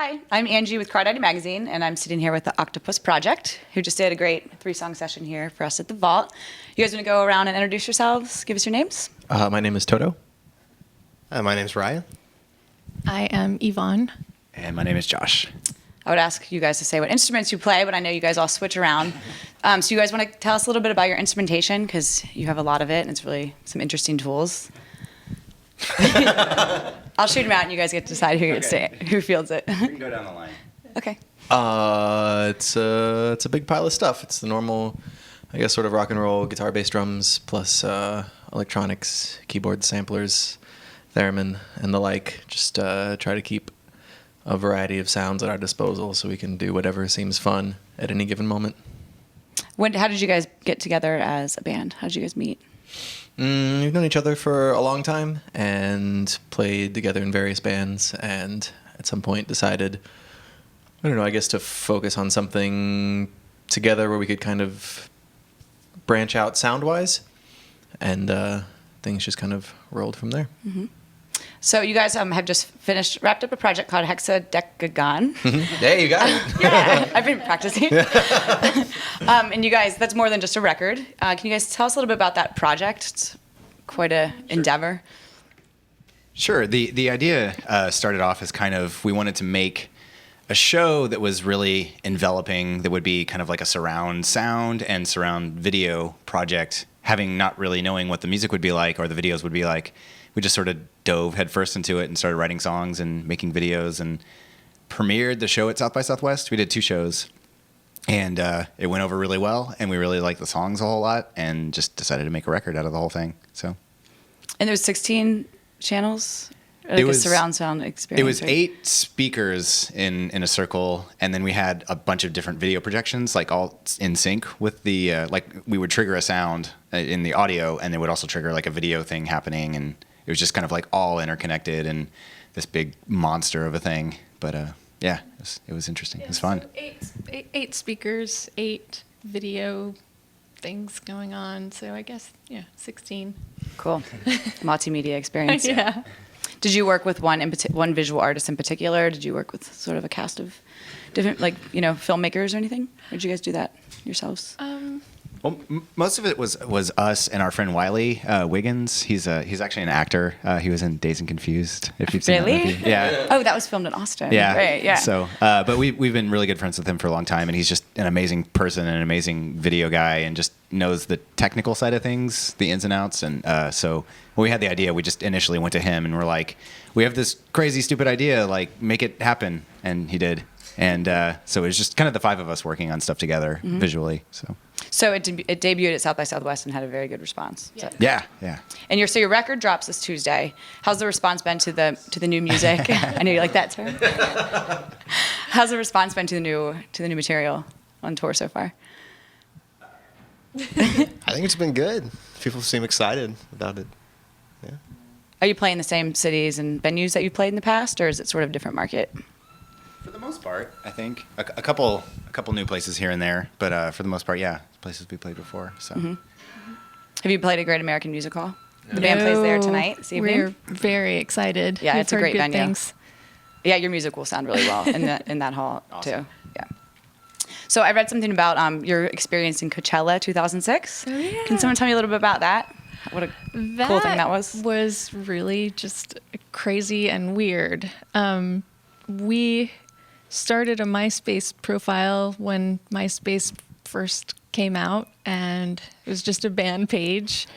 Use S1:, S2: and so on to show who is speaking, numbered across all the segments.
S1: Hi, I'm Angie with Crawdaddy Magazine, and I'm sitting here with the Octopus Project, who just did a great 3-song session here for us at the Vault. You guys want to go around and introduce yourselves? Give us your names.
S2: My name is Toto.
S3: My name's Ryan.
S4: I am Yvonne.
S5: And my name is Josh.
S1: I would ask you guys to say what instruments you play, but I know you guys all switch around. So you guys want to tell us a little bit about your instrumentation, because you have a lot of it, and it's really some interesting tools. I'll shoot them out, and you guys get to decide who gets to, who fields it.
S5: We can go down the line.
S1: Okay.
S2: It's a big pile of stuff. It's the normal, I guess, sort of rock and roll guitar, bass, drums, plus electronics, keyboards, samplers, theremin, and the like. Just try to keep a variety of sounds at our disposal so we can do whatever seems fun at any given moment.
S1: How did you guys get together as a band? How did you guys meet?
S2: We've known each other for a long time and played together in various bands, and at some point decided, I don't know, I guess to focus on something together where we could kind of branch out sound-wise, and things just kind of rolled from there.
S1: Mm-hmm. So you guys have just wrapped up a project called Hexadecagon.
S2: Mm-hmm. Yeah, you got it.
S1: Yeah, I've been practicing. And you guys, that's more than just a record. Can you guys tell us a little bit about that project? It's quite a endeavor.
S5: Sure. The idea started off as kind of, we wanted to make a show that was really enveloping, that would be kind of like a surround sound and surround video project, having not really knowing what the music would be like or the videos would be like. We just sort of dove headfirst into it and started writing songs and making videos and premiered the show at South by Southwest. We did 2 shows, and it went over really well, and we really liked the songs a whole lot and just decided to make a record out of the whole thing. So,
S1: And there was 16 channels? Like
S5: it was
S1: a surround sound experience.
S5: It was
S1: right?
S5: 8 speakers in a circle, and then we had a bunch of different video projections, like all in sync with the like we would trigger a sound in the audio, and they would also trigger like a video thing happening, and it was just kind of like all interconnected and this big monster of a thing. But yeah, it was interesting.
S4: Yeah,
S5: it was fun.
S4: So eight speakers, 8 video things going on. So I guess, 16.
S1: Cool. Multimedia experience.
S4: Yeah.
S1: Did you work with one visual artist in particular? Did you work with sort of a cast of different, filmmakers or anything? Or did you guys do that yourselves?
S5: Well, most of it was us and our friend Wiley Wiggins. He's actually an actor. He was in Dazed and Confused. If you've seen
S1: Really?
S5: that movie. Yeah.
S1: Oh, that was filmed in Austin.
S5: Yeah.
S1: Right, yeah.
S5: So, but we've been really good friends with him for a long time, and he's just an amazing person and an amazing video guy, and just knows the technical side of things, the ins and outs. And so when we had the idea, we just initially went to him and we're like, we have this crazy, stupid idea, like make it happen, and he did. And so it was just kind of the 5 of us working on stuff together visually.
S1: So it debuted at South by Southwest and had a very good response.
S4: Yeah.
S5: Yeah.
S1: And your record drops this Tuesday. How's the response been to the new music? I know you like that term. How's the response been to the new material on tour so far?
S3: I think it's been good. People seem excited about it. Yeah.
S1: Are you playing the same cities and venues that you played in the past, or is it sort of a different market?
S5: For the most part, I think a couple new places here and there, but for the most part, yeah, places we played before. So,
S1: Have you played at Great American Music Hall? The band plays there tonight, this evening.
S4: We're very excited.
S1: Yeah,
S4: We've
S1: it's a
S4: heard
S1: great
S4: good
S1: venue.
S4: things.
S1: Yeah, your music will sound really well in that hall
S5: Awesome.
S1: too. Yeah. So I read something about your experience in Coachella 2006.
S4: Oh, yeah.
S1: Can someone tell me a little bit about that? What a cool thing that was.
S4: Was really just crazy and weird. We started a MySpace profile when MySpace first came out, and it was just a band page.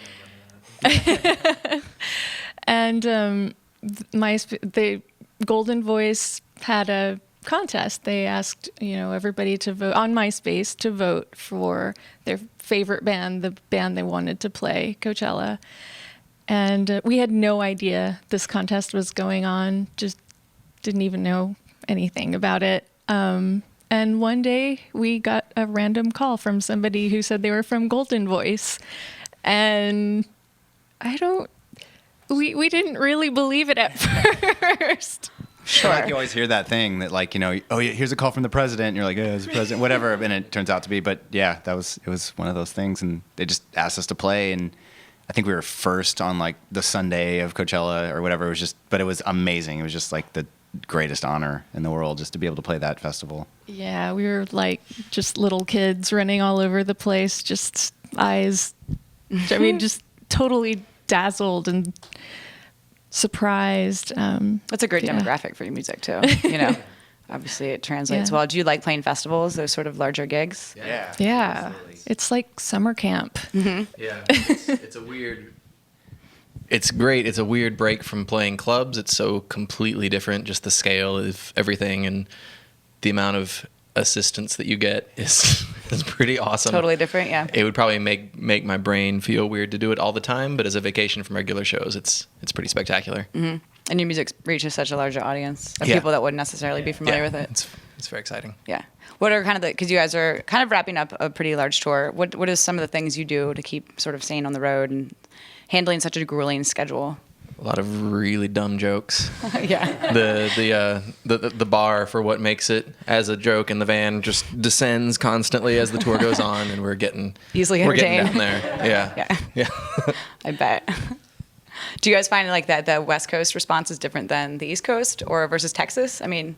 S4: And the Golden Voice had a contest. They asked, everybody to vote on MySpace to vote for their favorite band, the band they wanted to play Coachella. And we had no idea this contest was going on, just didn't even know anything about it. And one day we got a random call from somebody who said they were from Golden Voice. And we didn't really believe it at first.
S5: Sure. Like you always hear that thing that oh, here's a call from the president. And you're like, it's the president, whatever. And it turns out to be, but yeah, it was one of those things. And they just asked us to play. And I think we were first on like the Sunday of Coachella or whatever. It was but it was amazing. It was just like the greatest honor in the world just to be able to play that festival.
S4: Yeah, we were like just little kids running all over the place, just eyes, I mean, just totally dazzled and surprised.
S1: That's a great
S4: Yeah.
S1: demographic for your music too. You know, obviously it translates
S4: Yeah.
S1: well. Do you like playing festivals, those sort of larger gigs?
S5: Yeah.
S4: Yeah, it's like summer camp.
S2: Yeah, it's a weird. It's great. It's a weird break from playing clubs. It's so completely different. Just the scale of everything and the amount of assistance that you get is pretty awesome.
S1: Totally different, yeah.
S2: It would probably make my brain feel weird to do it all the time, but as a vacation from regular shows, it's pretty spectacular.
S1: And your music reaches such a larger audience of
S2: Yeah.
S1: people that wouldn't necessarily be familiar with it.
S2: It's very exciting.
S1: Yeah. What are kind of because you guys are kind of wrapping up a pretty large tour. What is some of the things you do to keep sort of staying on the road and handling such a grueling schedule?
S2: A lot of really dumb jokes.
S1: Yeah.
S2: The bar for what makes it as a joke in the van just descends constantly as the tour goes on, and we're getting
S1: Easily
S2: we're getting
S1: entertained.
S2: down there. Yeah.
S1: Yeah. I bet. Do you guys find like that the West Coast response is different than the East Coast or versus Texas? I mean, you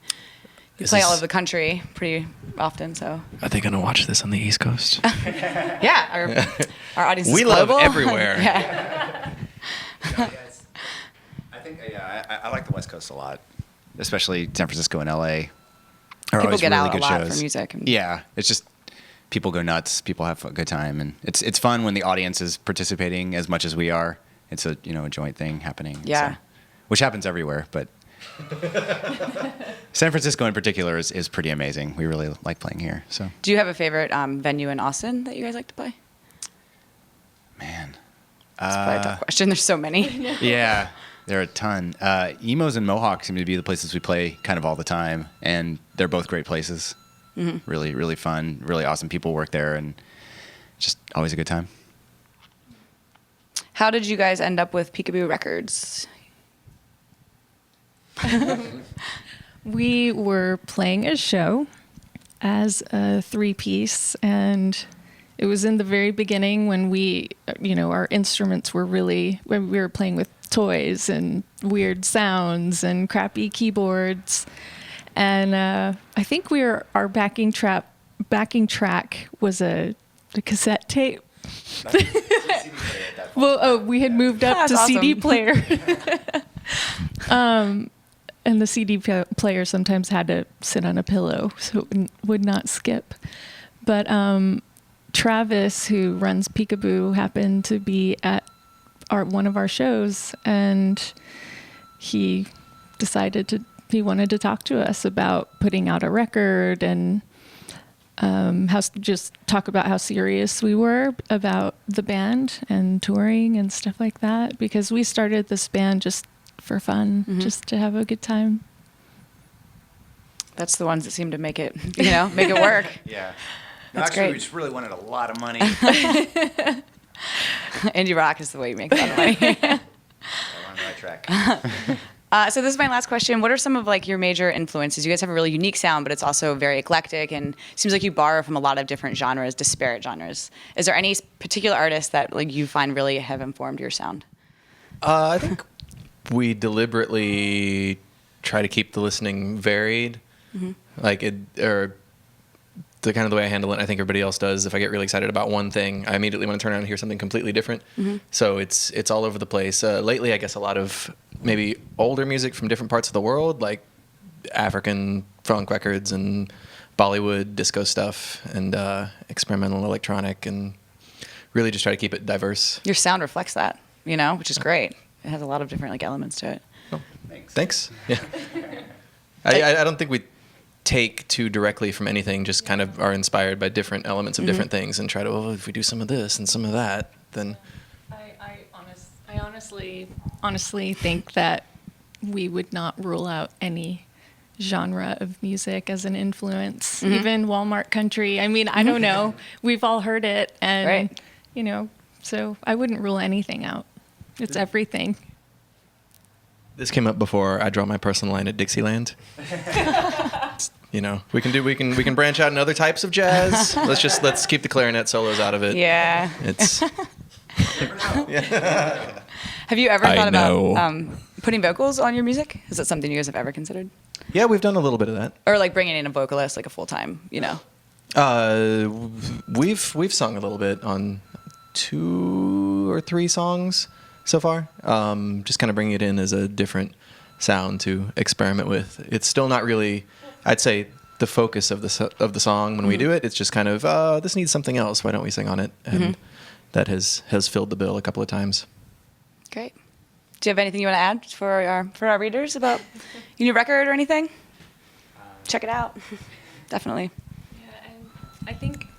S2: This
S1: play
S2: is-
S1: all over the country pretty often, so
S2: Are they gonna watch this on the East Coast?
S1: yeah, our audience
S2: We
S1: is
S2: love
S1: global.
S2: everywhere.
S1: Yeah.
S5: I think I like the West Coast a lot, especially San Francisco and LA. Are
S1: People
S5: always
S1: get
S5: really
S1: out a
S5: good
S1: lot
S5: shows.
S1: for music. And
S5: Yeah, it's just people go nuts. People have a good time, and it's fun when the audience is participating as much as we are. It's a joint thing happening.
S1: Yeah.
S5: Which happens everywhere, but San Francisco in particular is pretty amazing. We really like playing here. So
S1: Do you have a favorite venue in Austin that you guys like to play?
S5: man,
S1: That's probably a tough question. There's so many.
S5: yeah, there are a ton. Emos and Mohawk seem to be the places we play kind of all the time, and they're both great places. Really, really fun, really awesome people work there, and just always a good time.
S1: How did you guys end up with Peekaboo Records?
S4: We were playing a show as a 3-piece, and it was in the very beginning when our instruments were when we were playing with toys and weird sounds and crappy keyboards. And I think our backing track was a cassette tape. Well, we had moved up
S1: That's
S4: to CD
S1: awesome.
S4: player. And the CD player sometimes had to sit on a pillow, so it would not skip. But Travis, who runs Peekaboo, happened to be at one of our shows, and he decided he wanted to talk to us about putting out a record and just talk about how serious we were about the band and touring and stuff like that, because we started this band just for fun, just to have a good time.
S1: That's the ones that seem to make it, make it work.
S5: Yeah.
S1: That's
S5: Actually,
S1: great.
S5: we just really wanted a lot of money.
S1: Indie rock is the way you make a lot of money.
S5: We're on the right track.
S1: So this is my last question. What are some of like your major influences? You guys have a really unique sound, but it's also very eclectic, and it seems like you borrow from a lot of different genres, disparate genres. Is there any particular artists that like you find really have informed your sound?
S2: I think we deliberately try to keep the listening varied, or the kind of the way I handle it. I think everybody else does. If I get really excited about one thing, I immediately want to turn around and hear something completely different. So it's all over the place. Lately, I guess a lot of maybe older music from different parts of the world, like African funk records and Bollywood disco stuff and experimental electronic, and really just try to keep it diverse.
S1: Your sound reflects that, which is great. It has a lot of different like elements to it.
S2: Thanks. Yeah. I don't think we take too directly from anything, just kind of are inspired by different elements of different things and try to, if we do some of this and some of that, then...
S4: I honestly think that we would not rule out any genre of music as an influence, even Walmart country. I mean, I don't know. We've all heard it, and,
S1: Right.
S4: So I wouldn't rule anything out. It's everything.
S2: This came up before I draw my personal line at Dixieland. We can branch out in other types of jazz. Let's keep the clarinet solos out of it.
S1: Yeah.
S2: It's
S1: Have you ever
S2: I
S1: thought
S2: know.
S1: about putting vocals on your music? Is that something you guys have ever considered?
S2: Yeah, we've done a little bit of that.
S1: Or like bringing in a vocalist, like a full time, you know?
S2: We've sung a little bit on 2 or 3 songs so far. Just kind of bringing it in as a different sound to experiment with. It's still not really, I'd say, the focus of the song when we do it. It's just kind of this needs something else. Why don't we sing on it? And that has filled the bill a couple of times.
S1: Great. Do you have anything you want to add for our readers about your new record or anything? Check it out. Definitely.
S4: Yeah, and I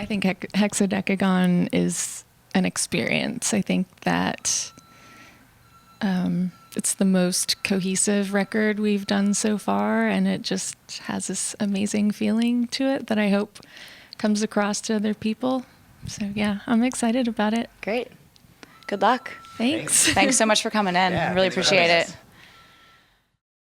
S4: think Hexadecagon is an experience. I think that it's the most cohesive record we've done so far, and it just has this amazing feeling to it that I hope comes across to other people. So yeah, I'm excited about it.
S1: Great. Good luck.
S4: Thanks.
S1: Thanks so much for coming in.
S5: Yeah,
S1: Really
S5: thanks for
S1: appreciate
S5: having
S1: it.
S5: us.